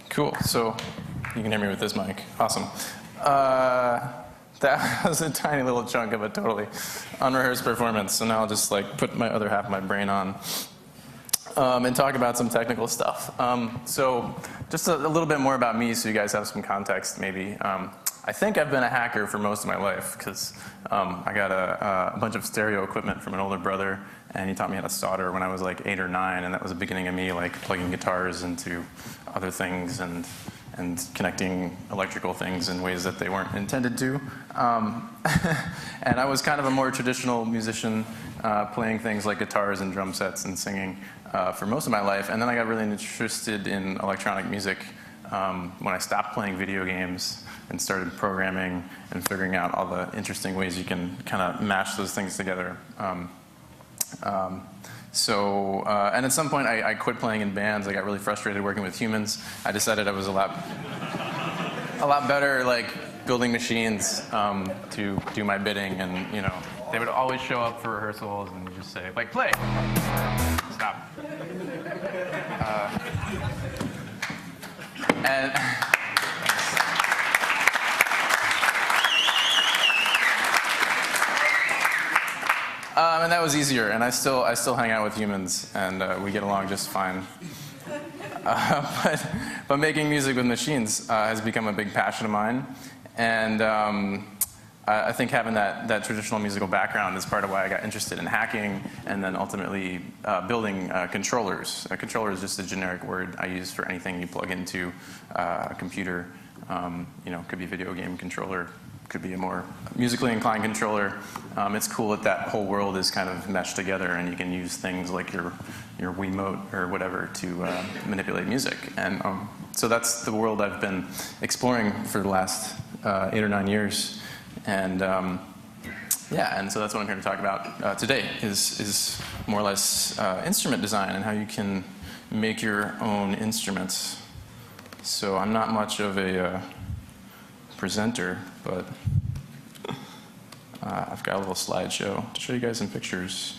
Cool. So you can hear me with this mic. Awesome. That was a tiny little chunk of a totally unrehearsed performance. So now I'll just put my other half of my brain on and talk about some technical stuff. So just a little bit more about me, so you guys have some context, maybe. I think I've been a hacker for most of my life because I got a bunch of stereo equipment from an older brother, and he taught me how to solder when I was like 8 or 9, and that was the beginning of me plugging guitars into other things and connecting electrical things in ways that they weren't intended to. And I was kind of a more traditional musician, playing things like guitars and drum sets and singing for most of my life. And then I got really interested in electronic music when I stopped playing video games and started programming and figuring out all the interesting ways you can kind of mash those things together. And at some point I quit playing in bands. I got really frustrated working with humans. I decided I was a lot better building machines to do my bidding, and they would always show up for rehearsals and just say play, stop, and that was easier, and I still hang out with humans, and we get along just fine. But making music with machines has become a big passion of mine, and I think having that traditional musical background is part of why I got interested in hacking, and then ultimately building controllers. A controller is just a generic word I use for anything you plug into a computer. Could be a video game controller, could be a more musically inclined controller. It's cool that whole world is kind of meshed together, and you can use things like your Wiimote or whatever to manipulate music. And so that's the world I've been exploring for the last 8 or 9 years. And and so that's what I'm here to talk about today, is more or less instrument design and how you can make your own instruments. So I'm not much of a presenter, but I've got a little slideshow to show you guys some pictures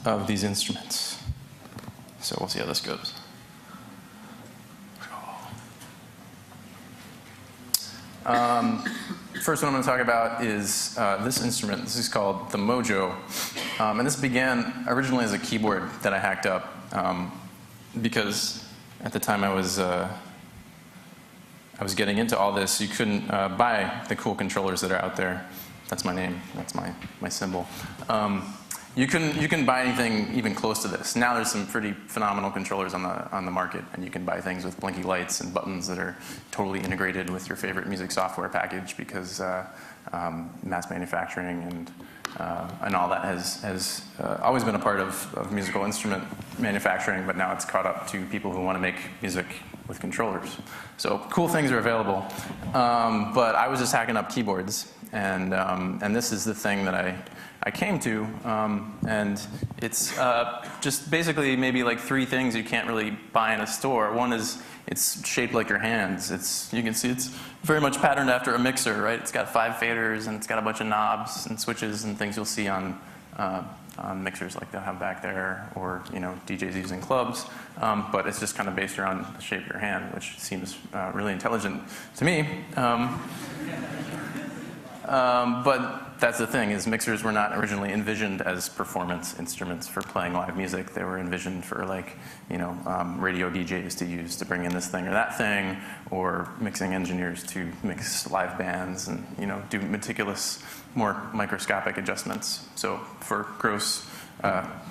of these instruments. So we'll see how this goes. First one I'm going to talk about is this instrument. This is called the Mojo. And this began originally as a keyboard that I hacked up because at the time I was getting into all this. You couldn't buy the cool controllers that are out there. That's my name. That's my symbol. You can buy anything even close to this. Now there's some pretty phenomenal controllers on the market, and you can buy things with blinky lights and buttons that are totally integrated with your favorite music software package, because mass manufacturing and all that has always been a part of musical instrument manufacturing, but now it's caught up to people who want to make music with controllers. So cool things are available, but I was just hacking up keyboards, and this is the thing that I came to, and it's just basically maybe 3 things you can't really buy in a store. One is it's shaped like your hands. You can see it's very much patterned after a mixer, right? It's got 5 faders, and it's got a bunch of knobs and switches and things you'll see on mixers like they'll have back there, or DJs using clubs. But it's just kind of based around the shape of your hand, which seems really intelligent to me. But that's the thing, is mixers were not originally envisioned as performance instruments for playing live music. They were envisioned for radio DJs to use to bring in this thing or that thing, or mixing engineers to mix live bands and do meticulous, more microscopic adjustments. So for gross,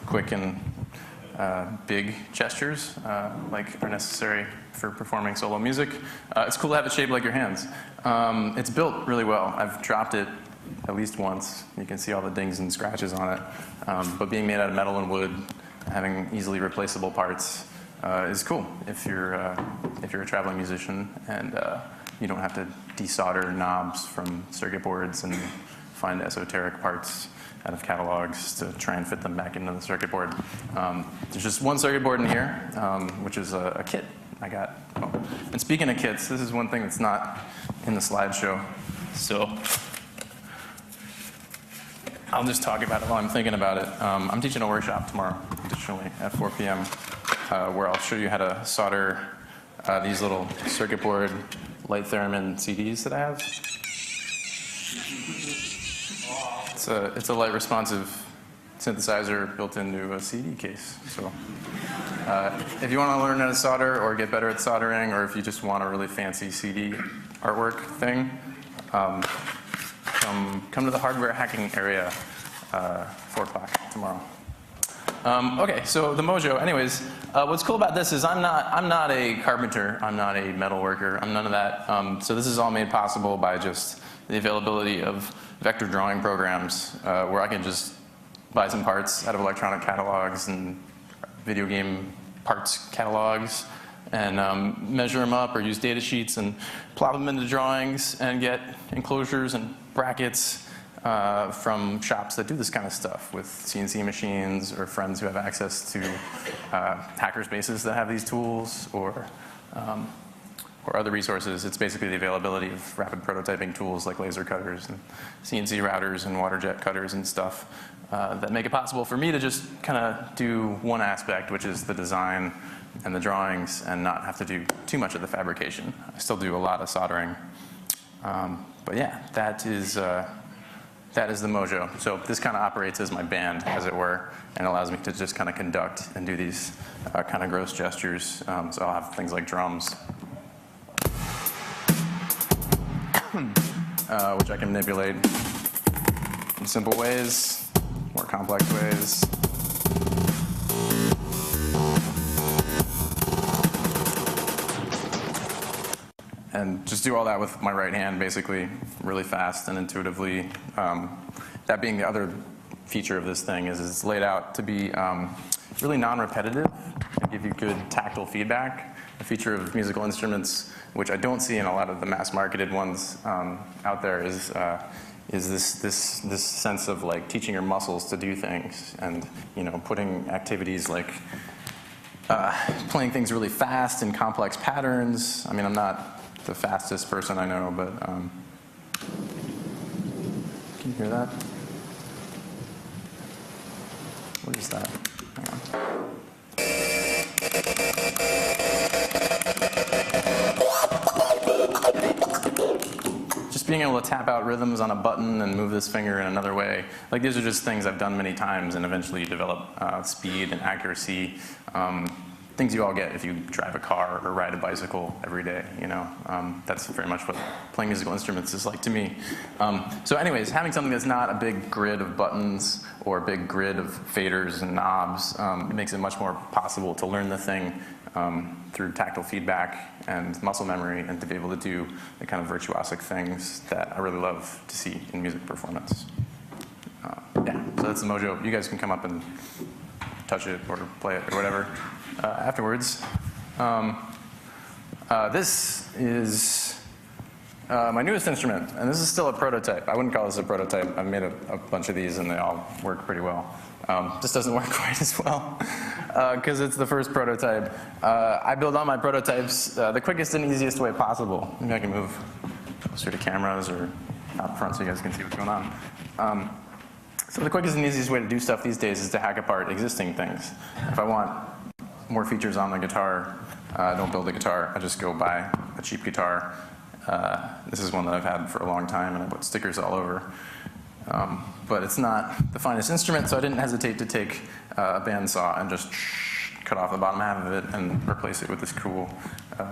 quick, and big gestures like are necessary for performing solo music, it's cool to have it shaped like your hands. It's built really well. I've dropped it at least once. You can see all the dings and scratches on it. But being made out of metal and wood, having easily replaceable parts is cool if you're a traveling musician, and you don't have to desolder knobs from circuit boards and find esoteric parts out of catalogs to try and fit them back into the circuit board. There's just one circuit board in here, which is a kit I got. Oh. And speaking of kits, this is one thing that's not in the slideshow. So I'll just talk about it while I'm thinking about it. I'm teaching a workshop tomorrow additionally at 4 p.m. Where I'll show you how to solder these little circuit board light theremin CDs that I have. It's a light responsive synthesizer built into a CD case. So if you want to learn how to solder or get better at soldering, or if you just want a really fancy CD artwork thing, come to the hardware hacking area 4 o'clock tomorrow. Okay, so the Mojo. Anyways, what's cool about this is I'm not a carpenter. I'm not a metal worker. I'm none of that. So this is all made possible by just the availability of vector drawing programs where I can just buy some parts out of electronic catalogs and video game parts catalogs and measure them up or use data sheets and plop them into drawings and get enclosures and brackets from shops that do this kind of stuff with CNC machines or friends who have access to hackerspaces that have these tools or other resources. It's basically the availability of rapid prototyping tools like laser cutters and CNC routers and water jet cutters and stuff that make it possible for me to just kind of do one aspect, which is the design and the drawings, and not have to do too much of the fabrication. I still do a lot of soldering. But yeah, that is the Mojo. So this kind of operates as my band, as it were, and allows me to just kind of conduct and do these kind of gross gestures. So I'll have things like drums, which I can manipulate in simple ways, more complex ways. And just do all that with my right hand, basically, really fast and intuitively. That being the other feature of this thing is it's laid out to be really non-repetitive and give you good tactile feedback. A feature of musical instruments, which I don't see in a lot of the mass-marketed ones out there, is this sense of like teaching your muscles to do things, and putting activities like playing things really fast in complex patterns. I mean, I'm not the fastest person I know, but can you hear that? What is that? Hang on. Just being able to tap out rhythms on a button and move this finger in another way. Like, these are just things I've done many times, and eventually you develop speed and accuracy. Things you all get if you drive a car or ride a bicycle every day, That's very much what playing musical instruments is like to me. So anyways, having something that's not a big grid of buttons or a big grid of faders and knobs, it makes it much more possible to learn the thing through tactile feedback and muscle memory, and to be able to do the kind of virtuosic things that I really love to see in music performance. Yeah, so that's the Mojo. You guys can come up and touch it or play it or whatever afterwards. This is my newest instrument, and this is still a prototype. I wouldn't call this a prototype. I've made a bunch of these, and they all work pretty well. This doesn't work quite as well because it's the first prototype. I build all my prototypes the quickest and easiest way possible. Maybe I can move closer to cameras or out front so you guys can see what's going on. So the quickest and easiest way to do stuff these days is to hack apart existing things. If I want more features on the guitar, I don't build a guitar. I just go buy a cheap guitar. This is one that I've had for a long time, and I put stickers all over. But it's not the finest instrument, so I didn't hesitate to take a bandsaw and just cut off the bottom half of it and replace it with this cool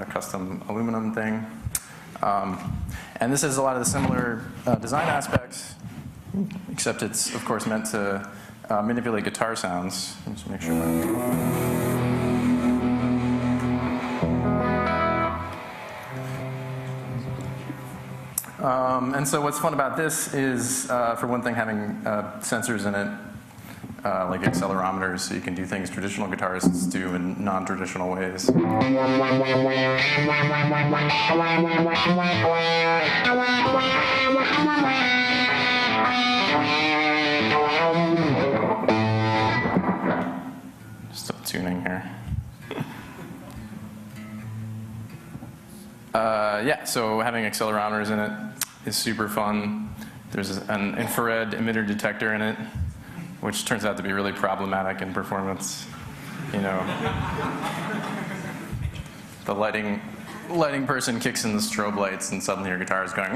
custom aluminum thing. And this has a lot of the similar design aspects, except it's, of course, meant to manipulate guitar sounds. Let me just make sure. And so what's fun about this is, for one thing, having sensors in it, like accelerometers, so you can do things traditional guitarists do in non-traditional ways. Still tuning here. Yeah, so having accelerometers in it is super fun. There's an infrared emitter detector in it, which turns out to be really problematic in performance. You know, the lighting person kicks in the strobe lights and suddenly your guitar is going.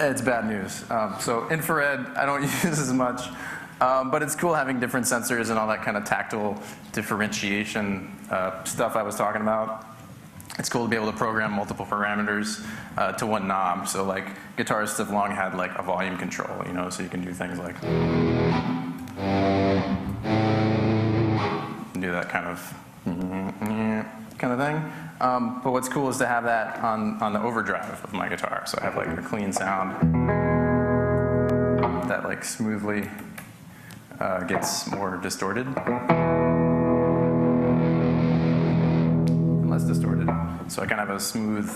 It's bad news. So infrared, I don't use as much, but it's cool having different sensors and all that kind of tactile differentiation stuff I was talking about. It's cool to be able to program multiple parameters to one knob. So like guitarists have long had like a volume control, you know, so you can do things like do that kind of thing. But what's cool is to have that on the overdrive of my guitar. So I have like a clean sound that like smoothly gets more distorted. And less distorted. So I kind of have a smooth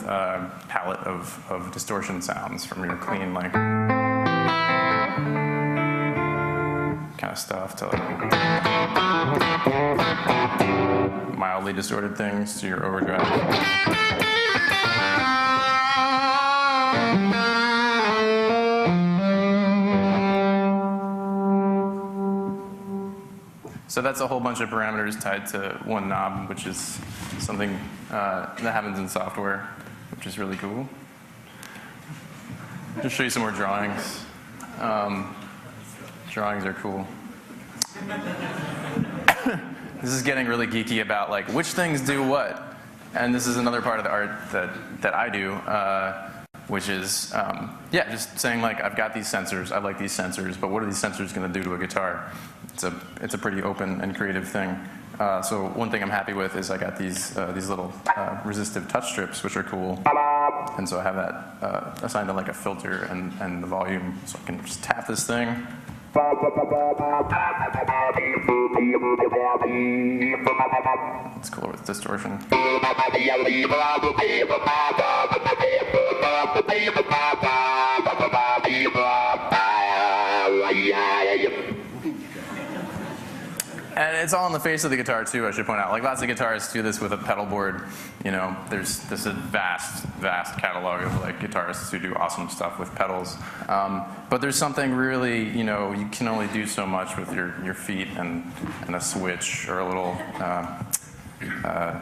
palette of distortion sounds from your clean like kind of stuff to like mildly distorted things to your overdrive. So that's a whole bunch of parameters tied to one knob, which is something that happens in software, which is really cool. Just show you some more drawings. Drawings are cool. This is getting really geeky about like which things do what, and this is another part of the art that I do, which is yeah, just saying like I've got these sensors, I like these sensors, but what are these sensors going to do to a guitar? It's a pretty open and creative thing. So one thing I'm happy with is I got these little resistive touch strips, which are cool, and so I have that assigned to like a filter and the volume, so I can just tap this thing. It's cooler with distortion. And it's all in the face of the guitar too, I should point out. Like lots of guitarists do this with a pedal board. You know, there's a vast catalog of like guitarists who do awesome stuff with pedals. But there's something really, you know, you can only do so much with your feet and a switch or a little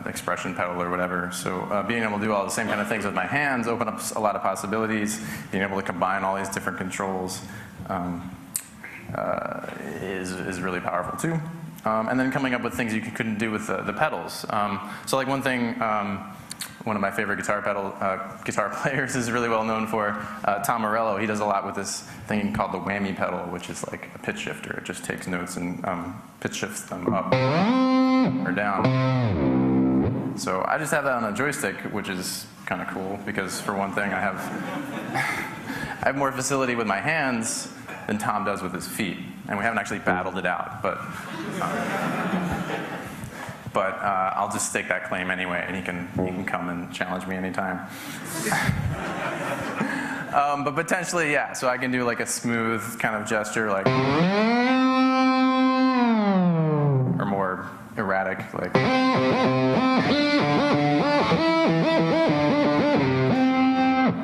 expression pedal or whatever. So being able to do all the same kind of things with my hands open up a lot of possibilities. Being able to combine all these different controls is really powerful too. And then coming up with things you couldn't do with the pedals. So like one thing, one of my favorite guitar players is really well known for, Tom Morello. He does a lot with this thing called the whammy pedal, which is like a pitch shifter. It just takes notes and pitch shifts them up or down. So I just have that on a joystick, which is kind of cool because for one thing I have more facility with my hands than Tom does with his feet. And we haven't actually battled it out, but I'll just stake that claim anyway, and he can come and challenge me anytime. But potentially, yeah. So I can do like a smooth kind of gesture, like, or more erratic, like,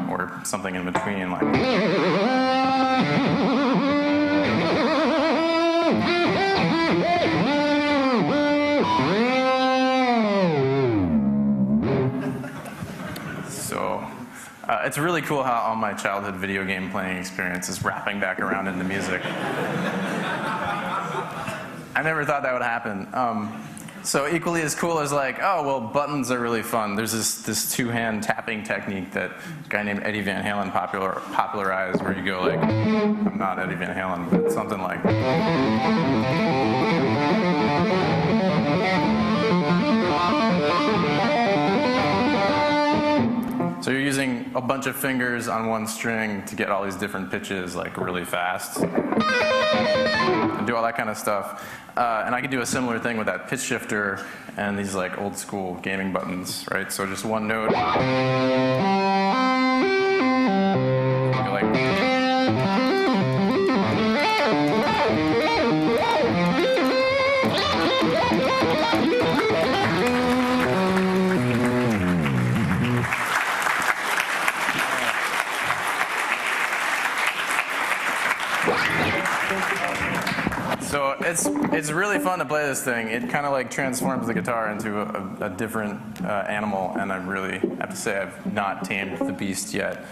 or something in between, like. It's really cool how all my childhood video game playing experience is wrapping back around into music. I never thought that would happen. So equally as cool as like, oh, well, buttons are really fun. There's this two-hand tapping technique that a guy named Eddie Van Halen popularized where you go like, I'm not Eddie Van Halen, but something like. So you're using a bunch of fingers on one string to get all these different pitches like really fast and do all that kind of stuff. And I could do a similar thing with that pitch shifter and these like old school gaming buttons, right? So just one note. You're like, it's really fun to play this thing. It kind of like transforms the guitar into a different animal, and I really have to say I've not tamed the beast yet.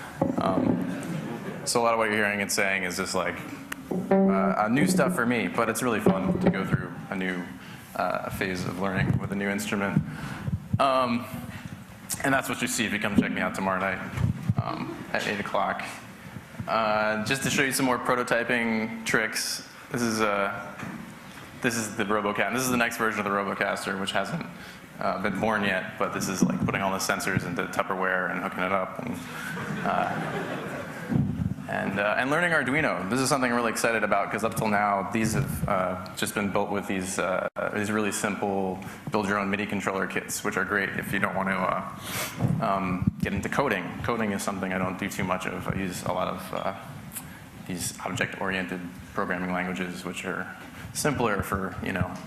So a lot of what you're hearing it saying is just like new stuff for me, but it's really fun to go through a new phase of learning with a new instrument. And that's what you see if you come check me out tomorrow night at 8 o'clock. Just to show you some more prototyping tricks. This is the RoboCast. This is the next version of the RoboCaster, which hasn't been born yet, but this is like putting all the sensors into Tupperware and hooking it up. And learning Arduino. This is something I'm really excited about because up till now, these have just been built with these really simple build-your-own MIDI controller kits, which are great if you don't want to get into coding. Coding is something I don't do too much of. I use a lot of these object-oriented programming languages, which are simpler for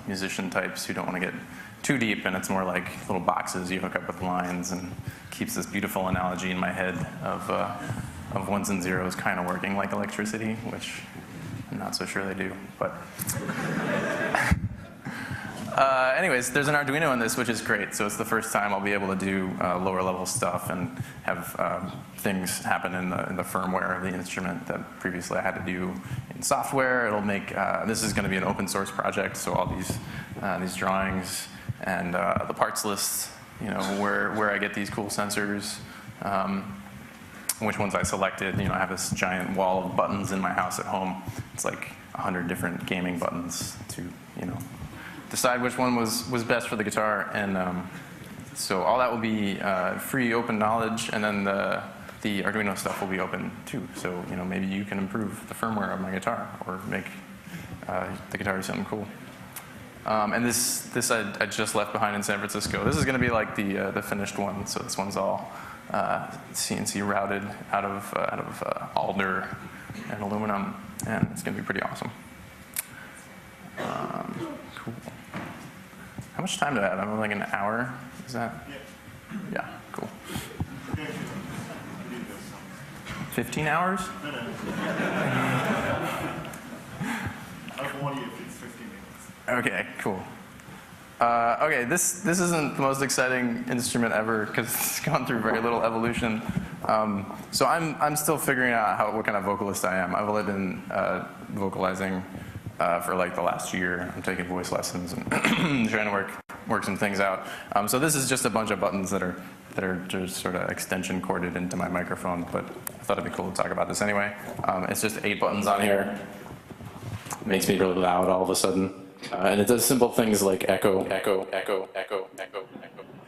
musician types who don't want to get too deep, and it's more like little boxes you hook up with lines, and keeps this beautiful analogy in my head of ones and zeros kind of working like electricity, which I'm not so sure they do. But anyways, there's an Arduino in this, which is great. So it's the first time I'll be able to do lower level stuff and have things happen in the firmware of the instrument that previously I had to do in software. It'll make, this is going to be an open source project, so all these drawings and the parts list, where I get these cool sensors, which ones I selected. I have this giant wall of buttons in my house at home. It's like 100 different gaming buttons to, decide which one was best for the guitar. And so all that will be free, open knowledge, and then the Arduino stuff will be open too. So, maybe you can improve the firmware of my guitar or make the guitar something cool. And this I just left behind in San Francisco. This is going to be like the finished one. So this one's all CNC routed out of alder and aluminum, and it's going to be pretty awesome. Cool. How much time do I have? I'm like an hour. Is that? Yeah. Cool. 15 hours? No. I'll warn you if it's 15 minutes. Okay. Cool. Okay, this isn't the most exciting instrument ever because it's gone through very little evolution. So I'm still figuring out what kind of vocalist I am. I've only been vocalizing for like the last year. I'm taking voice lessons and trying to work some things out. So this is just a bunch of buttons that are just sort of extension corded into my microphone. But I thought it'd be cool to talk about this anyway. It's just 8 buttons on here. It makes me really loud all of a sudden. And it does simple things like echo,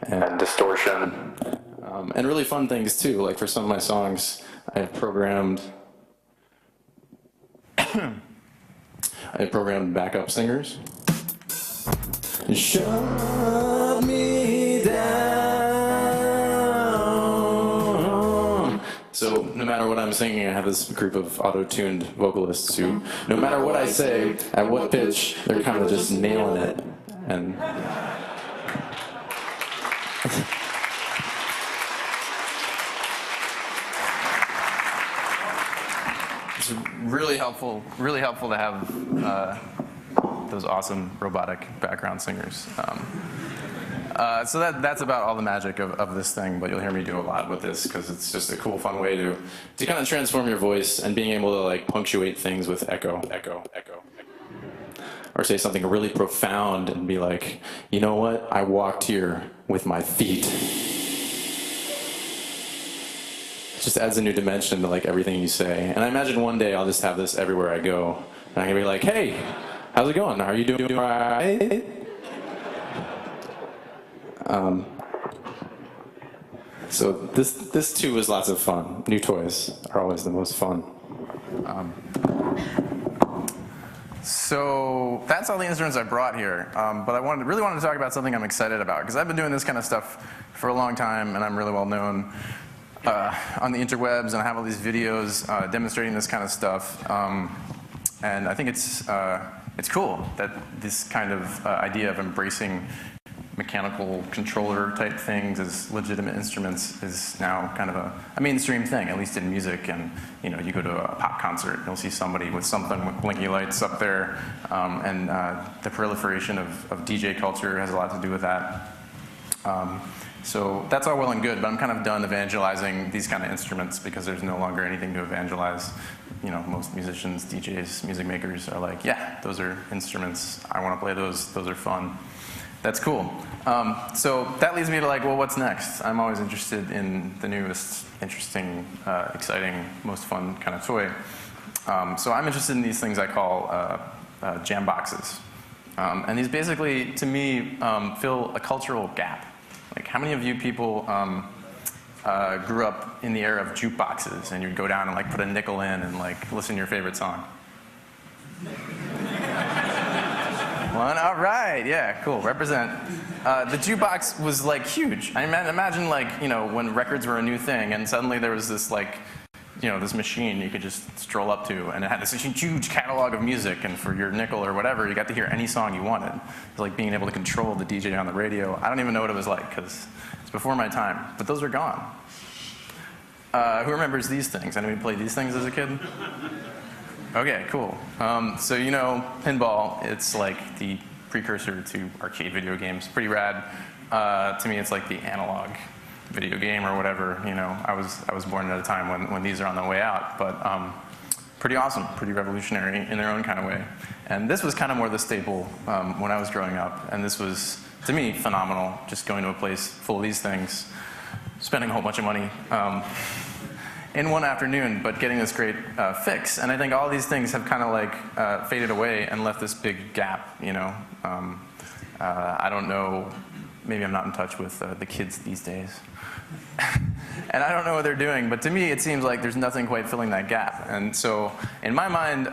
and distortion. And really fun things too, like for some of my songs, I have programmed backup singers. Shut me down. So no matter what I'm singing, I have this group of auto-tuned vocalists who, no matter what I say, at what pitch, they're kind of just nailing it. And it's really helpful to have those awesome robotic background singers. So that's about all the magic of this thing, but you'll hear me do a lot with this because it's just a cool, fun way to kind of transform your voice and being able to like punctuate things with echo, or say something really profound and be like, you know what? I walked here with my feet. It just adds a new dimension to like everything you say. And I imagine one day I'll just have this everywhere I go, and I'm gonna be like, hey, how's it going? Are you doing all right? So this too is lots of fun. New toys are always the most fun. So that's all the instruments I brought here. But I really wanted to talk about something I'm excited about because I've been doing this kind of stuff for a long time, and I'm really well known on the interwebs, and I have all these videos demonstrating this kind of stuff. And I think it's cool that this kind of idea of embracing mechanical controller type things as legitimate instruments is now kind of a mainstream thing, at least in music. And you go to a pop concert, you'll see somebody with something with blinky lights up there, and the proliferation of DJ culture has a lot to do with that. So that's all well and good, but I'm kind of done evangelizing these kind of instruments because there's no longer anything to evangelize. Most musicians, DJs, music makers are like, yeah, those are instruments. I want to play those. Those are fun. That's cool. So that leads me to well, what's next? I'm always interested in the newest, interesting, exciting, most fun kind of toy. So I'm interested in these things I call jam boxes. And these basically, to me, fill a cultural gap. How many of you people grew up in the era of jukeboxes and you'd go down and put a nickel in and listen to your favorite song? One, all right, yeah, cool, represent. The jukebox was huge. I imagine when records were a new thing and suddenly there was this this machine you could just stroll up to, and it had this huge catalog of music, and for your nickel or whatever, you got to hear any song you wanted. It was like being able to control the DJ on the radio. I don't even know what it was like, because it's before my time, but those are gone. Who remembers these things? Anybody played these things as a kid? Okay, cool. So pinball, it's the precursor to arcade video games. Pretty rad. To me, it's the analog video game or whatever. I was born at a time when these are on the way out, but pretty awesome, pretty revolutionary in their own kind of way. And this was kind of more the staple when I was growing up, and this was, to me, phenomenal, just going to a place full of these things, spending a whole bunch of money in one afternoon, but getting this great fix. And I think all these things have kind of faded away and left this big gap, I don't know, maybe I'm not in touch with the kids these days. And I don't know what they're doing, but to me it seems like there's nothing quite filling that gap. And so in my mind,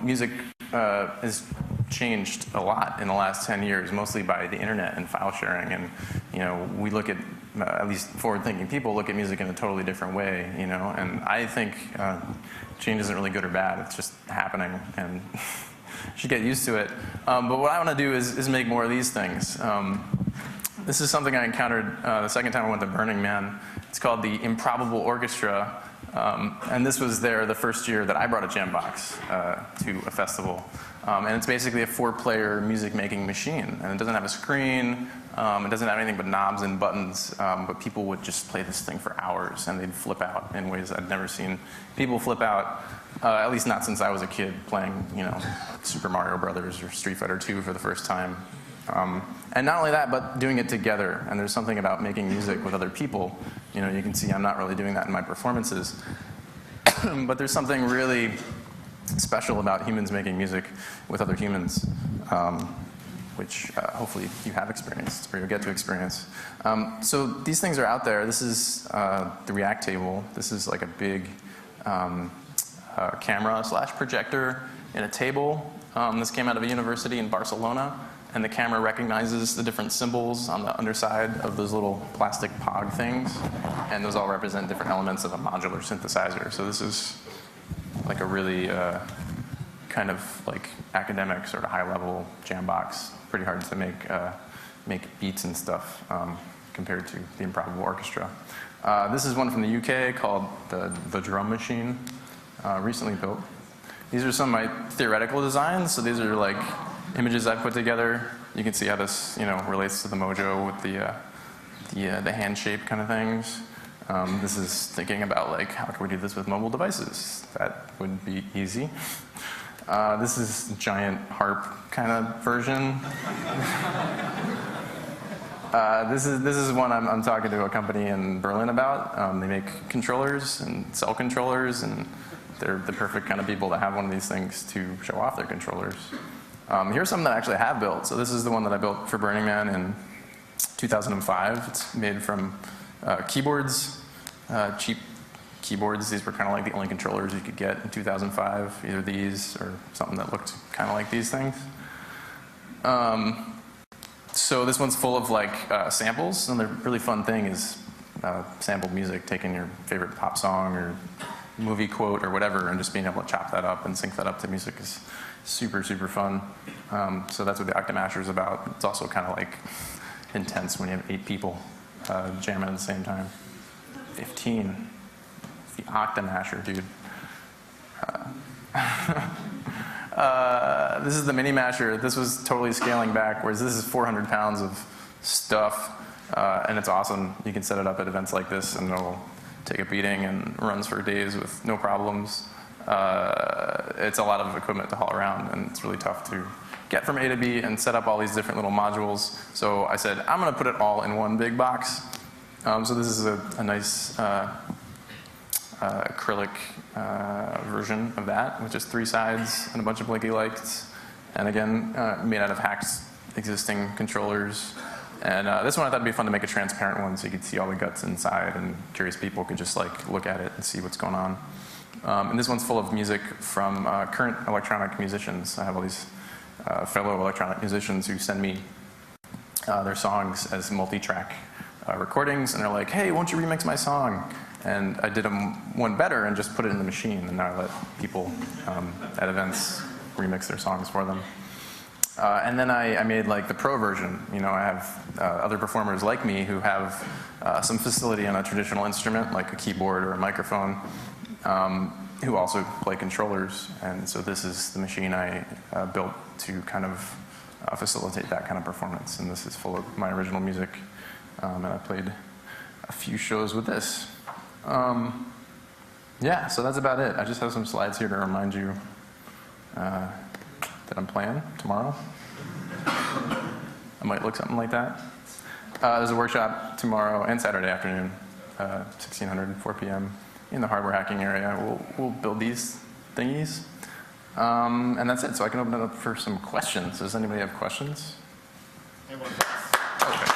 music has changed a lot in the last 10 years, mostly by the internet and file sharing. And we look at least forward-thinking people look at music in a totally different way, and I think change isn't really good or bad, it's just happening, and you should get used to it. But what I want to do is make more of these things. This is something I encountered the second time I went to Burning Man. It's called the Improbable Orchestra, and this was there the first year that I brought a jam box to a festival. And it's basically a 4-player music-making machine, and it doesn't have a screen, it doesn't have anything but knobs and buttons, but people would just play this thing for hours, and they'd flip out in ways I'd never seen people flip out, at least not since I was a kid playing, Super Mario Brothers or Street Fighter II for the first time. And not only that, but doing it together. And there's something about making music with other people. You can see I'm not really doing that in my performances. But there's something really special about humans making music with other humans, which hopefully you have experienced or you'll get to experience. So these things are out there. This is the React table. This is a big camera/projector in a table. This came out of a university in Barcelona. And the camera recognizes the different symbols on the underside of those little plastic POG things. And those all represent different elements of a modular synthesizer. So this is a really kind of academic, sort of high-level jam box. Pretty hard to make beats and stuff compared to the Improbable Orchestra. This is one from the UK called the Drum Machine, recently built. These are some of my theoretical designs. So these are images I've put together. You can see how this, relates to the Mojo with the hand shape kind of things. This is thinking about how can we do this with mobile devices? That would be easy. This is giant harp kind of version. This is one I'm talking to a company in Berlin about. They make controllers and sell controllers, and they're the perfect kind of people to have one of these things to show off their controllers. Here's some that I actually have built. So this is the one that I built for Burning Man in 2005. It's made from keyboards, cheap keyboards. These were kind of the only controllers you could get in 2005, either these or something that looked kind of like these things. So this one's full of samples, and the really fun thing is sampled music, taking your favorite pop song or movie quote or whatever, and just being able to chop that up and sync that up to music is super, super fun. So that's what the Octamasher is about. It's also kind of like intense when you have 8 people jamming at the same time. 15. It's the Octamasher, dude. This is the Mini Masher. This was totally scaling back, whereas this is 400 pounds of stuff, and it's awesome. You can set it up at events like this, and it'll take a beating and runs for days with no problems. It's a lot of equipment to haul around, and it's really tough to get from A to B and set up all these different little modules. So I said, I'm going to put it all in one big box. So this is a nice acrylic version of that, with just 3 sides and a bunch of blinky lights. And again, made out of Hack's existing controllers. And this one I thought it'd be fun to make a transparent one so you could see all the guts inside, and curious people could just like look at it and see what's going on. And this one's full of music from current electronic musicians. I have all these fellow electronic musicians who send me their songs as multi-track recordings, and they're like, hey, won't you remix my song? And I did one better and just put it in the machine, and now I let people at events remix their songs for them. And then I made like the pro version. You know, I have other performers like me who have some facility on a traditional instrument, like a keyboard or a microphone, who also play controllers. And so this is the machine I built to kind of facilitate that kind of performance. And this is full of my original music. And I played a few shows with this. Yeah, so that's about it. I just have some slides here to remind you that I'm playing tomorrow. I might look something like that. There's a workshop tomorrow and Saturday afternoon, 1600, 4 p.m. in the hardware hacking area. We'll build these thingies. And that's it. So I can open it up for some questions. Does anybody have questions? Anyone? Okay.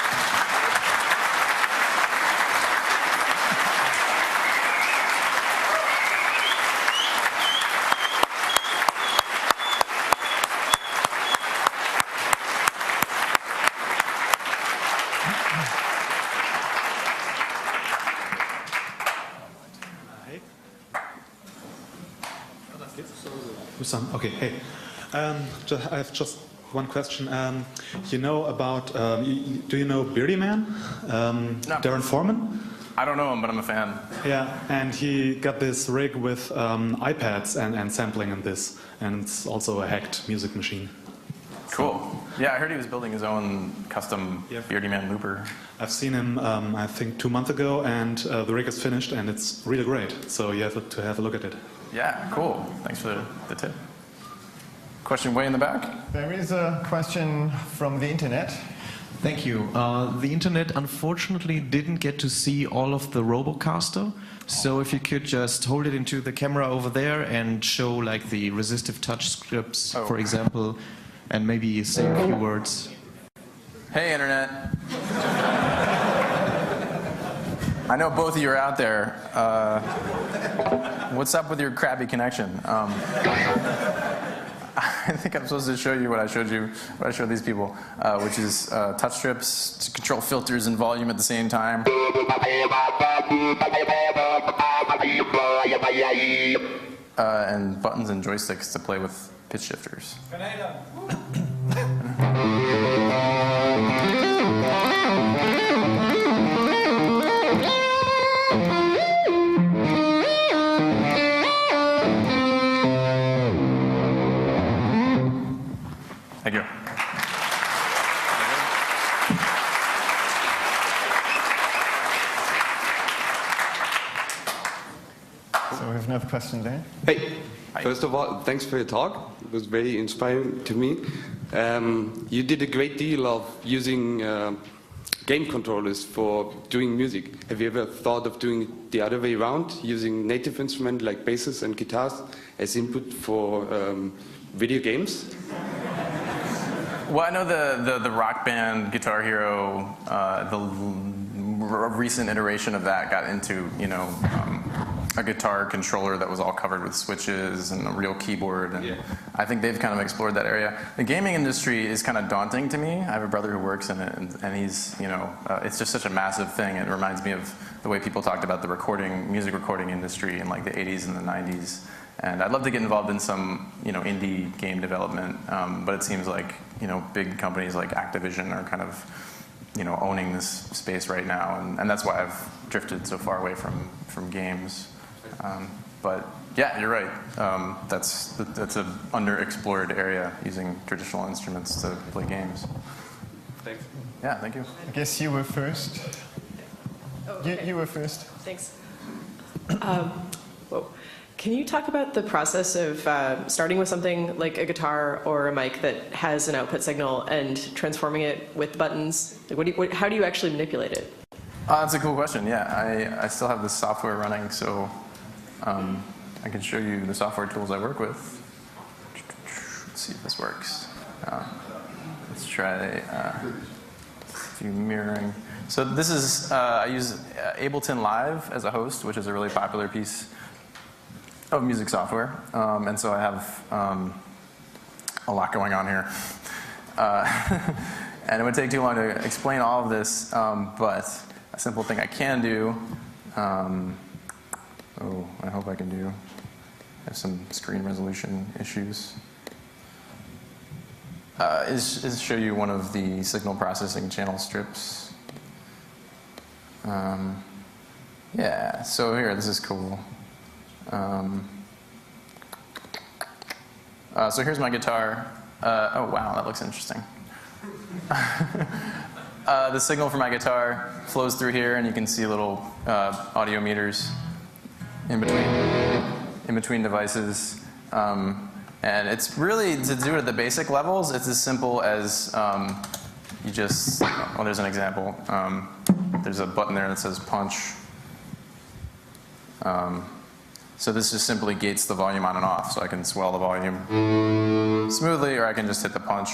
Okay, hey. I have just one question. You know about, do you know Beardy Man? No. Darren Foreman? I don't know him, but I'm a fan. Yeah, and he got this rig with iPads and sampling in this, and it's also a hacked music machine. Cool. Yeah, I heard he was building his own custom Beardy Man looper. I've seen him, I think, 2 months ago, and the rig is finished, and it's really great. So you have to have a look at it. Yeah, cool. Thanks for the tip. Question way in the back? There is a question from the internet. Thank you. The internet unfortunately didn't get to see all of the Robocaster, so if you could just hold it into the camera over there and show like the resistive touch scripts, for example, and maybe say a few words. Hey, internet. I know both of you are out there. What's up with your crappy connection? I think I'm supposed to show you what I showed these people, which is touch strips to control filters and volume at the same time. And buttons and joysticks to play with pitch shifters. Thank you. So we have another question there. Hey, first of all, thanks for your talk. It was very inspiring to me. You did a great deal of using game controllers for doing music. Have you ever thought of doing it the other way around, using native instruments like basses and guitars as input for video games? Well, I know the Rock Band Guitar Hero, the recent iteration of that got into, a guitar controller that was all covered with switches and a real keyboard, and I think they've kind of explored that area. The gaming industry is kind of daunting to me. I have a brother who works in it, and he's, it's just such a massive thing. It reminds me of the way people talked about the music recording industry in like the 80s and the 90s. And I'd love to get involved in some, indie game development, but it seems like, big companies like Activision are kind of, owning this space right now, and that's why I've drifted so far away from games. But yeah, you're right. That's an underexplored area, using traditional instruments to play games. Thanks. Yeah, thank you. I guess you were first. You were first. Thanks. Whoa. Can you talk about the process of starting with something like a guitar or a mic that has an output signal and transforming it with buttons? Like, how do you actually manipulate it? That's a cool question. Yeah, I still have this software running, so I can show you the software tools I work with. Let's see if this works. Let's try do mirroring. So this is, I use Ableton Live as a host, which is a really popular piece of music software. And so I have a lot going on here. And it would take too long to explain all of this, but a simple thing I can do, I hope I can do, I have some screen resolution issues, is show you one of the signal processing channel strips. Yeah, so here, this is cool. So here's my guitar. Oh wow, that looks interesting. The signal from my guitar flows through here, and you can see little audio meters in between devices. And it's really, to do it at the basic levels, it's as simple as you just, well, there's an example. There's a button there that says punch. So this just simply gates the volume on and off, so I can swell the volume smoothly, or I can just hit the punch.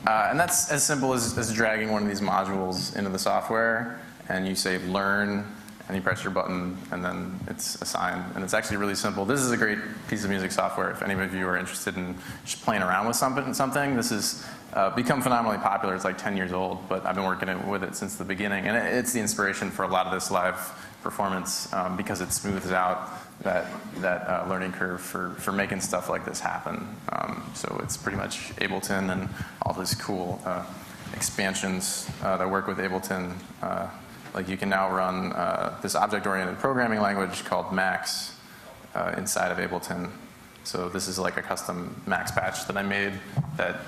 And that's as simple as dragging one of these modules into the software, and you say learn, and you press your button, and then it's assigned. And it's actually really simple. This is a great piece of music software if any of you are interested in just playing around with something. This has become phenomenally popular. It's like 10 years old, but I've been working with it since the beginning. And it's the inspiration for a lot of this live performance because it smooths out that learning curve for making stuff like this happen. So it's pretty much Ableton and all these cool expansions that work with Ableton. Like you can now run this object-oriented programming language called Max inside of Ableton. So this is like a custom Max patch that I made that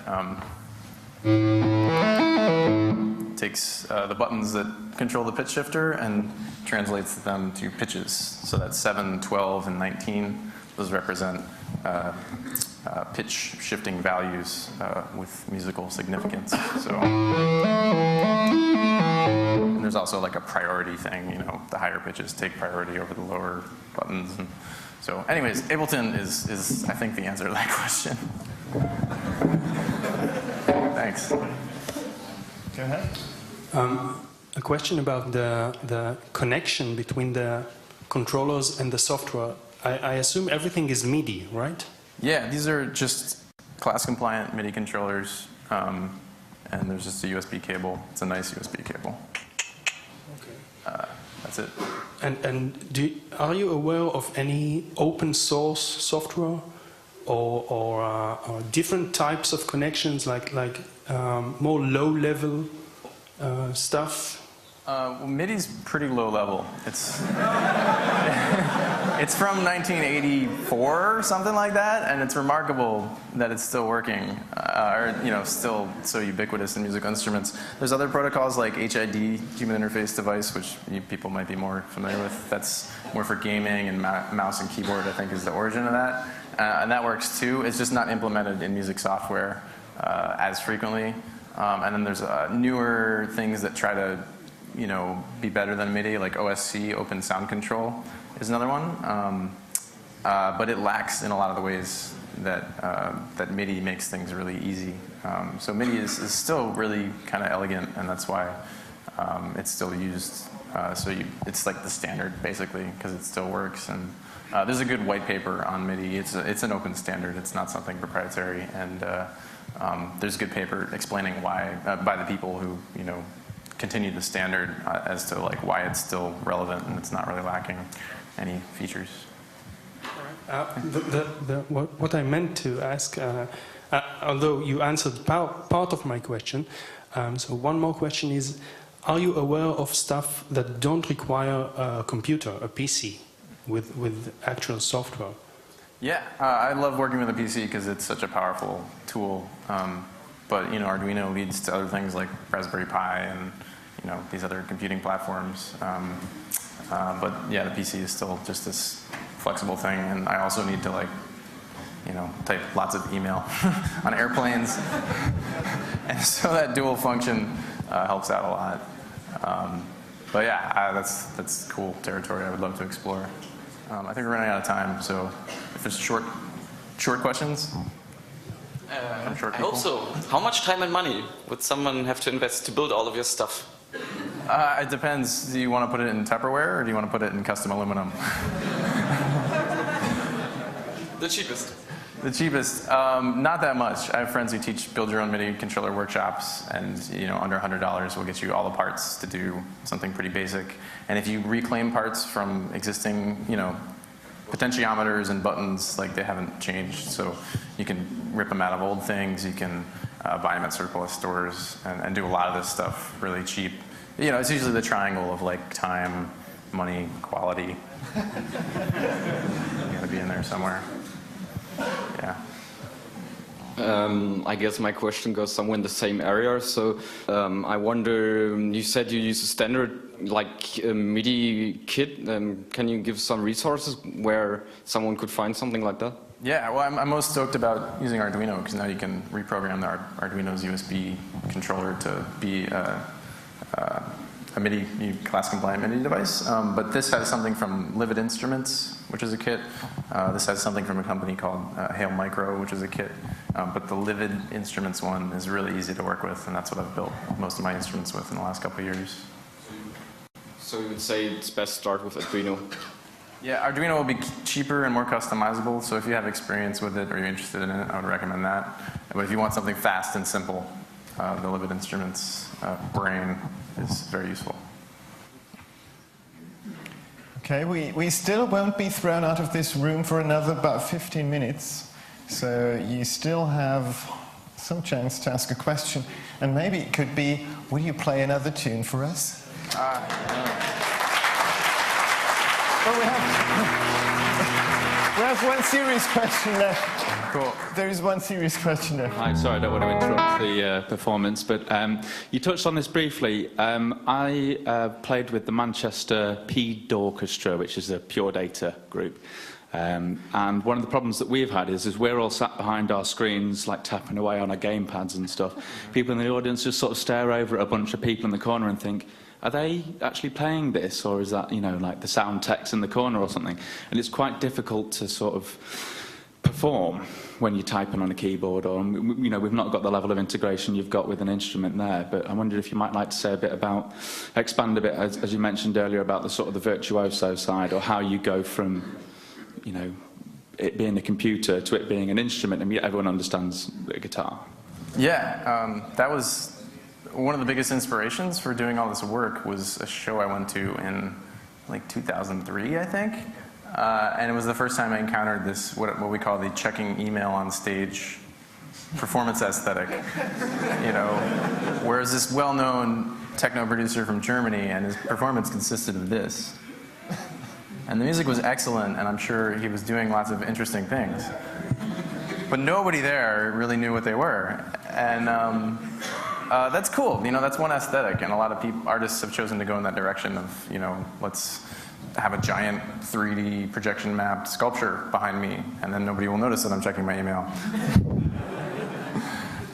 takes the buttons that control the pitch shifter and translates them to pitches. So that's 7, 12, and 19. Those represent pitch shifting values with musical significance. So, and there's also like a priority thing. The higher pitches take priority over the lower buttons. And so, anyways, Ableton is I think the answer to that question. Thanks. Go ahead. A question about the connection between the controllers and the software. I assume everything is MIDI, right? Yeah, these are just class-compliant MIDI controllers, and there's just a USB cable. It's a nice USB cable. Okay. That's it. And are you aware of any open source software or different types of connections, like more low-level stuff? Well, MIDI's pretty low level. It's it's from 1984 or something like that, and it's remarkable that it's still working, or still so ubiquitous in musical instruments. There's other protocols like HID, Human Interface Device, which people might be more familiar with. That's more for gaming, and mouse and keyboard, I think, is the origin of that. And that works too. It's just not implemented in music software as frequently. And then there's newer things that try to, be better than MIDI, like OSC, Open Sound Control, is another one. But it lacks in a lot of the ways that MIDI makes things really easy. So MIDI is still really kind of elegant, and that's why it's still used. It's like the standard, basically, because it still works. And there's a good white paper on MIDI. It's an open standard. It's not something proprietary. And there's good paper explaining why, by the people who continue the standard as to like why it's still relevant and it's not really lacking any features. What I meant to ask, although you answered part of my question, so one more question is, are you aware of stuff that don't require a computer, a PC, with actual software? Yeah, I love working with a PC because it's such a powerful tool. But you know, Arduino leads to other things like Raspberry Pi and you know these other computing platforms. But yeah, the PC is still just this flexible thing, and I also need to like you know type lots of email on airplanes, and so that dual function helps out a lot. But yeah, that's cool territory I would love to explore. I think we're running out of time, so if there's short questions. I hope so. How much time and money would someone have to invest to build all of your stuff? It depends. Do you want to put it in Tupperware or do you want to put it in custom aluminum? The cheapest. The cheapest, not that much. I have friends who teach build your own MIDI controller workshops, and you know under $100 will get you all the parts to do something pretty basic. And if you reclaim parts from existing, you know, potentiometers and buttons, like they haven't changed, so you can rip them out of old things. You can buy them at surplus stores and do a lot of this stuff really cheap. You know, it's usually the triangle of like time, money, quality. You gotta be in there somewhere. Yeah. I guess my question goes somewhere in the same area. So I wonder, you said you use a standard like MIDI kit. Can you give some resources where someone could find something like that? Yeah, well, I'm most stoked about using Arduino because now you can reprogram the Arduino's USB controller to be a MIDI, class-compliant MIDI device. But this has something from Livid Instruments, which is a kit. This has something from a company called Hail Micro, which is a kit. But the Livid Instruments one is really easy to work with, and that's what I've built most of my instruments with in the last couple of years. So you would say it's best to start with Arduino? Yeah, Arduino will be cheaper and more customizable, so if you have experience with it or you're interested in it, I would recommend that. But if you want something fast and simple, the Livid Instruments brain is very useful. Okay, we still won't be thrown out of this room for another about 15 minutes, so you still have some chance to ask a question, and maybe it could be, will you play another tune for us? Well, we have one serious question left. Cool. There is one serious question left. Hi, sorry, I don't want to interrupt the performance, but you touched on this briefly. I played with the Manchester P Orchestra, which is a pure data group. And one of the problems that we've had is we're all sat behind our screens, like tapping away on our game pads and stuff. People in the audience just sort of stare over at a bunch of people in the corner and think, are they actually playing this, or is that, you know, like the sound techs in the corner or something? And it's quite difficult to sort of perform when you're typing on a keyboard, or, you know, we've not got the level of integration you've got with an instrument there. But I wondered if you might like to say a bit about, expand a bit, as you mentioned earlier, about the sort of the virtuoso side, or how you go from, you know, it being a computer to it being an instrument, and everyone understands a guitar. Yeah, that was one of the biggest inspirations for doing all this work. Was a show I went to in like 2003, I think. And it was the first time I encountered this, what we call the checking email on stage performance aesthetic. You know, whereas this well-known techno producer from Germany, and his performance consisted of this. And the music was excellent, and I'm sure he was doing lots of interesting things. But nobody there really knew what they were. And that's cool. You know, that's one aesthetic, and a lot of artists have chosen to go in that direction of, you know, let's have a giant 3D projection mapped sculpture behind me, and then nobody will notice that I'm checking my email.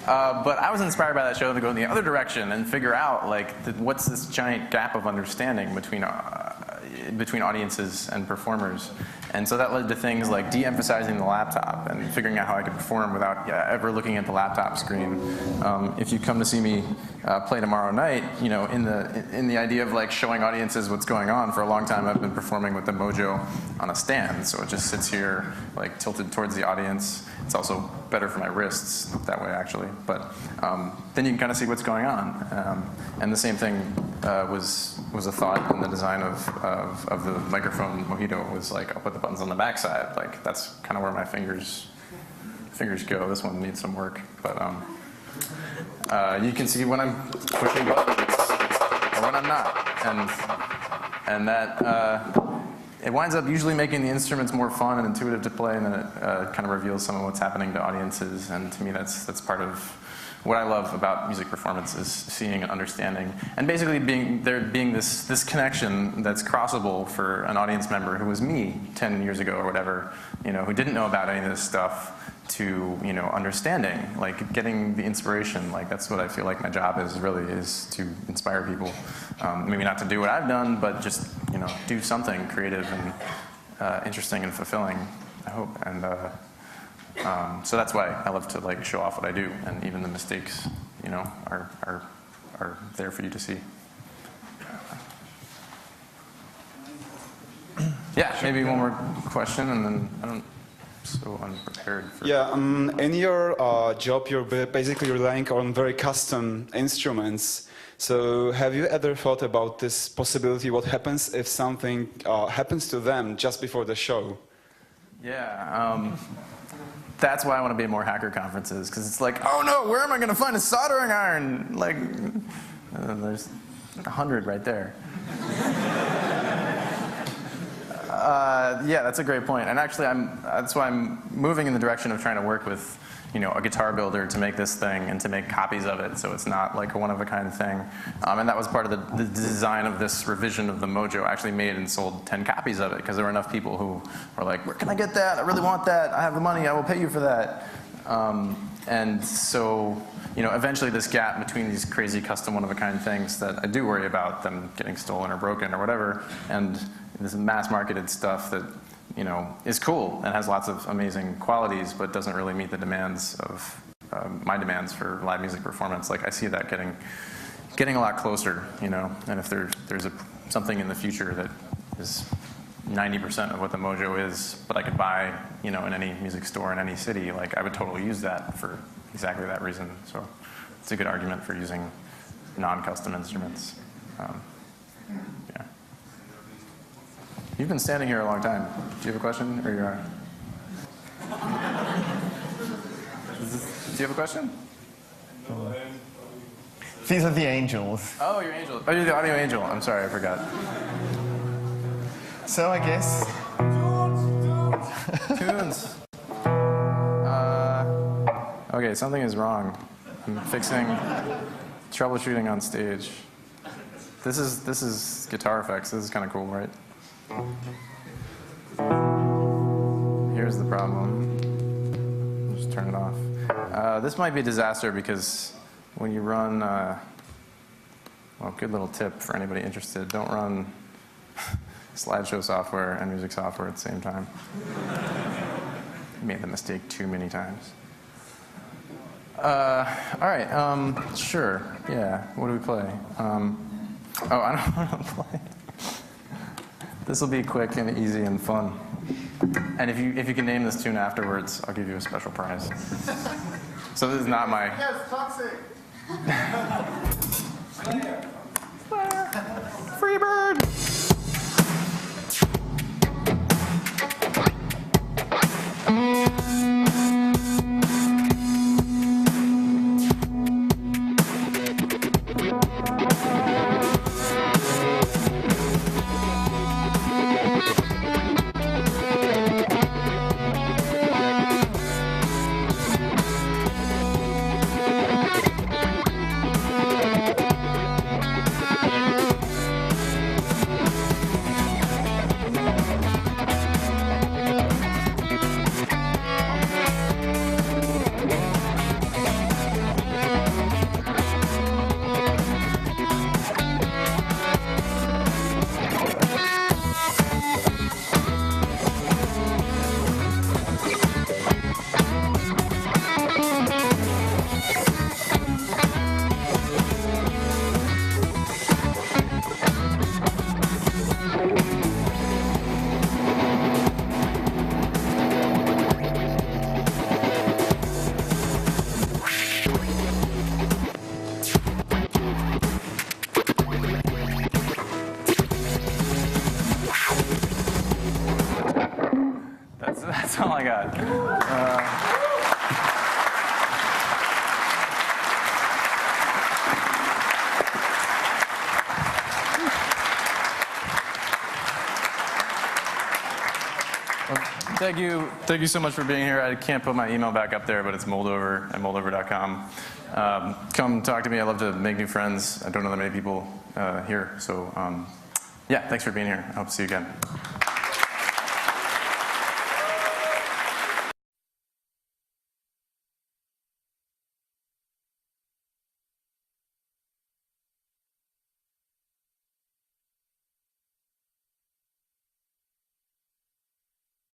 But I was inspired by that show to go in the other direction and figure out, like, what's this giant gap of understanding between audiences and performers. And so that led to things like de-emphasizing the laptop and figuring out how I could perform without ever looking at the laptop screen. If you come to see me play tomorrow night, you know, in the idea of like showing audiences what's going on, for a long time I've been performing with the Mojo on a stand, so it just sits here like tilted towards the audience, It's also better for my wrists that way, actually. But then you can kind of see what's going on. And the same thing was a thought in the design of the microphone Mojito. Was like, I'll put the buttons on the backside. Like that's kind of where my fingers go. This one needs some work, but you can see when I'm pushing buttons or when I'm not, and that it winds up usually making the instruments more fun and intuitive to play, and then it kind of reveals some of what's happening to audiences. And to me, that's part of what I love about music performance is seeing and understanding, and basically being this connection that's crossable for an audience member who was me 10 years ago or whatever, who didn't know about any of this stuff, to understanding, like getting the inspiration. Like that's what I feel like my job is to inspire people. Maybe not to do what I've done, but just do something creative and interesting and fulfilling, I hope. And so that's why I love to like show off what I do, and even the mistakes, are there for you to see. Yeah, maybe one more question, and then I don't. So unprepared for... Yeah, in your job, you're basically relying on very custom instruments. So have you ever thought about this possibility, what happens if something happens to them just before the show? Yeah, that's why I want to be at more hacker conferences, because it's like, oh no, where am I going to find a soldering iron? Like, there's 100 right there. Yeah, that's a great point. And actually, that's why I'm moving in the direction of trying to work with, a guitar builder to make this thing and to make copies of it, so it's not like a one-of-a-kind thing. And that was part of the design of this revision of the Mojo. I actually made and sold 10 copies of it because there were enough people who were like, where can I get that? I really want that. I have the money. I will pay you for that. And so, eventually this gap between these crazy custom one-of-a-kind things that I do worry about, them getting stolen or broken or whatever, and this mass-marketed stuff that, is cool and has lots of amazing qualities, but doesn't really meet the demands of my demands for live music performance. Like I see that getting a lot closer, and if there's something in the future that is 90% of what the Mojo is, but I could buy, in any music store in any city, like I would totally use that for exactly that reason. So it's a good argument for using non-custom instruments. Yeah. You've been standing here a long time. Do you have a question, or you're? Do you have a question? These are the angels. Oh, you're angel. Oh, you're the audio angel. I'm sorry, I forgot. So I guess. Tunes. Okay, something is wrong. I'm fixing troubleshooting on stage. This is guitar effects. This is kind of cool, right? Here's the problem. Just turn it off. This might be a disaster because when you run, well, good little tip for anybody interested, don't run slideshow software and music software at the same time. Made the mistake too many times. All right, sure, yeah, what do we play? Oh, I don't want to play. This will be quick and easy and fun. And if you can name this tune afterwards, I'll give you a special prize. So this is not my... Yes, toxic! Freebird! Thank you so much for being here. I can't put my email back up there, but it's moldover@moldover.com. Come talk to me. I love to make new friends. I don't know that many people here, so yeah, thanks for being here. I hope to see you again.